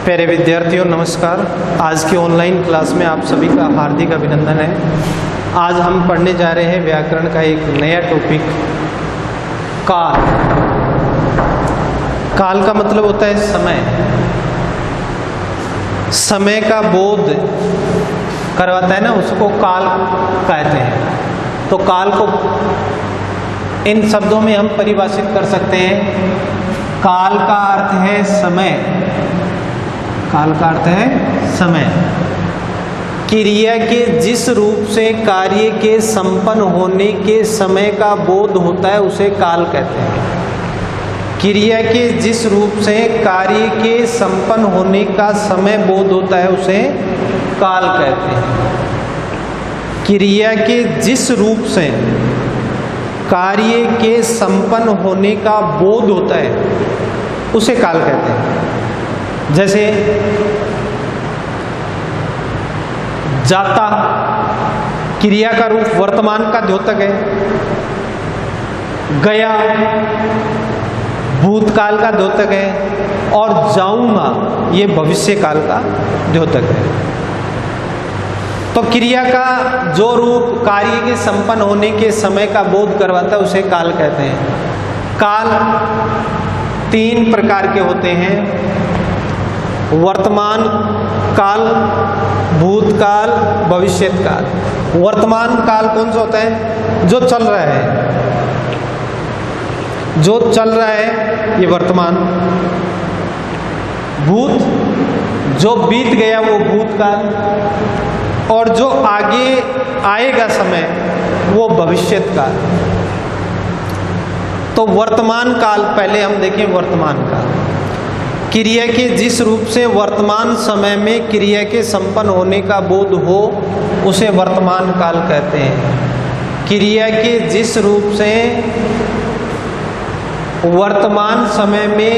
प्यारे विद्यार्थियों नमस्कार। आज की ऑनलाइन क्लास में आप सभी का हार्दिक अभिनंदन है। आज हम पढ़ने जा रहे हैं व्याकरण का एक नया टॉपिक काल। काल का मतलब होता है समय। समय का बोध करवाता है ना, उसको काल कहते हैं। तो काल को इन शब्दों में हम परिभाषित कर सकते हैं। काल का अर्थ है समय। काल का अर्थ है समय। क्रिया के जिस रूप से कार्य के संपन्न होने के समय का बोध होता है उसे काल कहते हैं। क्रिया के जिस रूप से कार्य के संपन्न होने का समय बोध होता है उसे काल कहते हैं। क्रिया के जिस रूप से कार्य के संपन्न होने का बोध होता है उसे काल कहते हैं। जैसे जाता क्रिया का रूप वर्तमान का द्योतक है, गया भूतकाल का द्योतक है और जाऊंगा ये भविष्य काल का द्योतक है। तो क्रिया का जो रूप कार्य के संपन्न होने के समय का बोध करवाता है उसे काल कहते हैं। काल तीन प्रकार के होते हैं: वर्तमान काल, भूतकाल, भविष्यत काल। वर्तमान काल कौन सा होता है? जो चल रहा है, जो चल रहा है ये वर्तमान। भूत जो बीत गया वो भूतकाल, और जो आगे आएगा समय वो भविष्यत काल। तो वर्तमान काल पहले हम देखें। वर्तमान काल क्रिया के जिस रूप से वर्तमान समय में क्रिया के संपन्न होने का बोध हो उसे वर्तमान काल कहते हैं। क्रिया के जिस रूप से वर्तमान समय में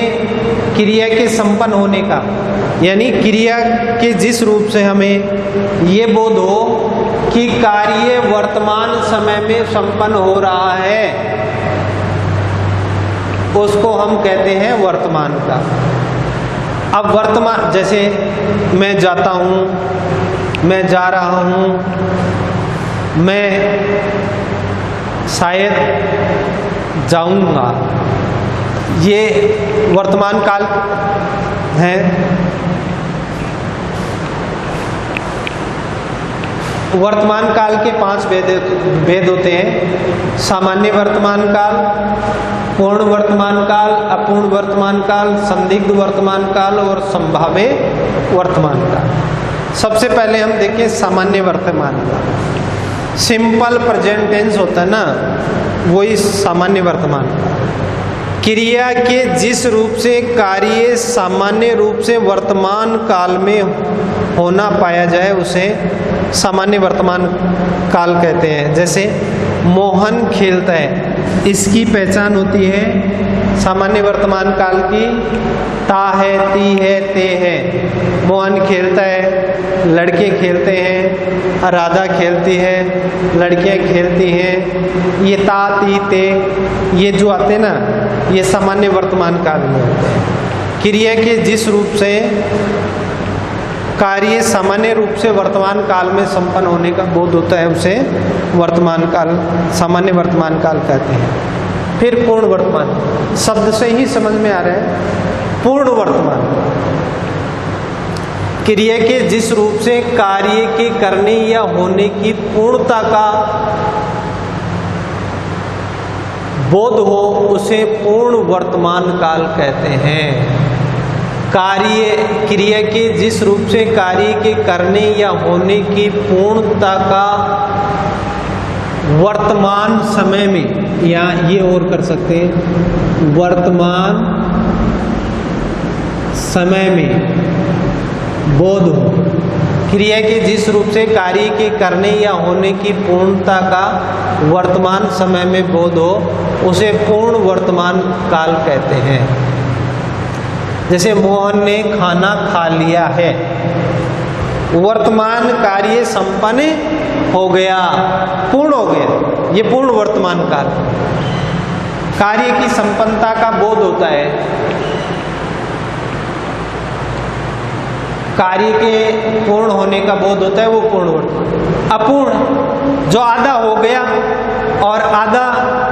क्रिया के संपन्न होने का, यानी क्रिया के जिस रूप से हमें ये बोध हो कि कार्य वर्तमान समय में संपन्न हो रहा है उसको हम कहते हैं वर्तमान काल। अब वर्तमान, जैसे मैं जाता हूँ, मैं जा रहा हूँ, मैं शायद जाऊँगा, ये वर्तमान काल है। वर्तमान काल के 5 भेद होते हैं: सामान्य वर्तमान काल, पूर्ण वर्तमान काल, अपूर्ण वर्तमान काल, संदिग्ध वर्तमान काल और संभाव्य वर्तमान काल। सबसे पहले हम देखें सामान्य वर्तमान काल। सिंपल प्रेजेंट टेंस होता है ना, वही सामान्य वर्तमान काल। क्रिया के जिस रूप से कार्य सामान्य रूप से वर्तमान काल में होना पाया जाए उसे सामान्य वर्तमान काल कहते हैं। जैसे मोहन खेलता है, इसकी पहचान होती है सामान्य वर्तमान काल की। ता है, ती है, ते है। मोहन खेलता है, लड़के खेलते हैं, राधा खेलती है, लड़कियां खेलती हैं। ये ता, ती, ते ये जो आते ना ये सामान्य वर्तमान काल में होते हैं। क्रिया के जिस रूप से कार्य सामान्य रूप से वर्तमान काल में संपन्न होने का बोध होता है उसे वर्तमान काल, सामान्य वर्तमान काल कहते हैं। फिर पूर्ण वर्तमान, शब्द से ही समझ में आ रहा है। पूर्ण वर्तमान क्रिया के जिस रूप से कार्य के करने या होने की पूर्णता का बोध हो उसे पूर्ण वर्तमान काल कहते हैं। कार्य क्रिया के जिस रूप से कार्य के करने या होने की पूर्णता का वर्तमान समय में, या ये और कर सकते हैं, वर्तमान समय में बोध हो। क्रिया के जिस रूप से कार्य के करने या होने की पूर्णता का वर्तमान समय में बोध हो उसे पूर्ण वर्तमान काल कहते हैं। जैसे मोहन ने खाना खा लिया है, वर्तमान कार्य संपन्न हो गया, पूर्ण हो गया, ये पूर्ण वर्तमान काल। कार्य की संपन्नता का बोध होता है। कार्य के पूर्ण होने का बोध होता है वो पूर्ण वर्तमान। अपूर्ण जो आधा हो गया और आधा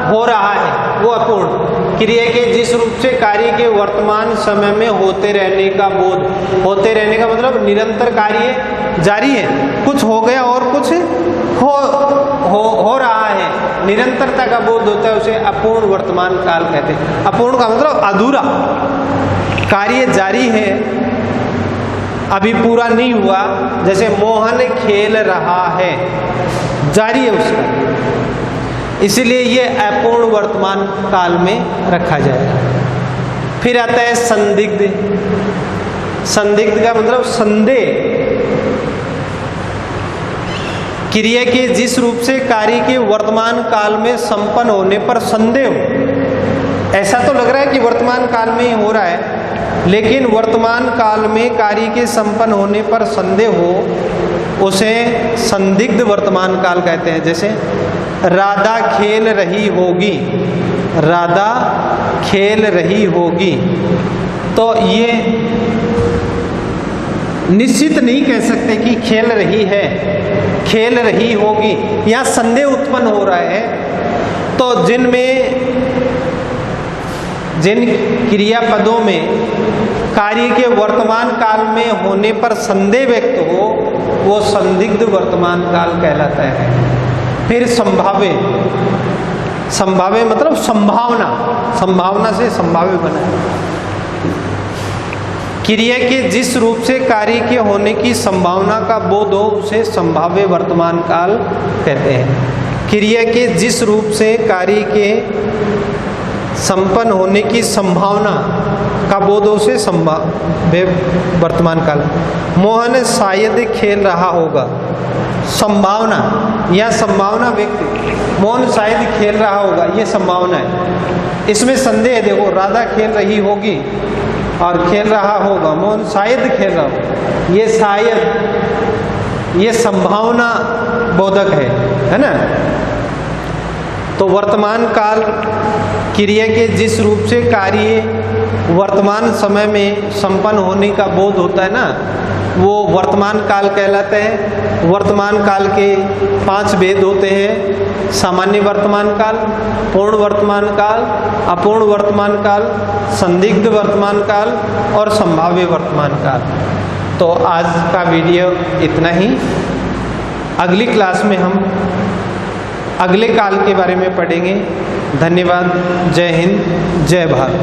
हो रहा है वो अपूर्ण। क्रिया के जिस रूप से कार्य के वर्तमान समय में होते रहने का बोध, होते रहने का मतलब निरंतर कार्य जारी है, कुछ हो गया और कुछ हो रहा है, निरंतरता का बोध होता है, उसे अपूर्ण वर्तमान काल कहते हैं। अपूर्ण का मतलब अधूरा, कार्य जारी है अभी पूरा नहीं हुआ, जैसे मोहन खेल रहा है, जारी है उसका, इसलिए ये अपूर्ण वर्तमान काल में रखा जाएगा। फिर आता है संदिग्ध। संदिग्ध का मतलब संदेह, क्रिया के जिस रूप से कार्य के वर्तमान काल में संपन्न होने पर संदेह हो। ऐसा तो लग रहा है कि वर्तमान काल में ही हो रहा है, लेकिन वर्तमान काल में कार्य के संपन्न होने पर संदेह हो, उसे संदिग्ध वर्तमान काल कहते हैं। जैसे राधा खेल रही होगी, राधा खेल रही होगी, तो ये निश्चित नहीं कह सकते कि खेल रही है, खेल रही होगी, यहाँ संदेह उत्पन्न हो रहा है। तो जिन क्रियापदों में कार्य के वर्तमान काल में होने पर संदेह व्यक्त हो, वो संदिग्ध वर्तमान काल कहलाता है। फिर संभाव्य। संभाव्य मतलब संभावना, संभावना से संभाव्य बना है। क्रिया के जिस रूप से कार्य के होने की संभावना का बोध हो, उसे संभाव्य वर्तमान काल कहते हैं। क्रिया के जिस रूप से कार्य के संपन्न होने की संभावना का बोध हो, उसे संभाव्य वर्तमान काल। मोहन शायद खेल रहा होगा, संभावना, यह संभावना व्यक्ति, मोहन शायद खेल रहा होगा, ये संभावना है, इसमें संदेह है। देखो, राधा खेल रही होगी और खेल रहा होगा, मोहन शायद खेल रहा होगा, ये शायद, ये संभावना बोधक है ना। तो वर्तमान काल क्रिया के जिस रूप से कार्य वर्तमान समय में संपन्न होने का बोध होता है ना, वो वर्तमान काल कहलाता है। वर्तमान काल के 5 भेद होते हैं: सामान्य वर्तमान काल, पूर्ण वर्तमान काल, अपूर्ण वर्तमान काल, संदिग्ध वर्तमान काल और संभाव्य वर्तमान काल। तो आज का वीडियो इतना ही। अगली क्लास में हम अगले काल के बारे में पढ़ेंगे। धन्यवाद। जय हिंद, जय भारत।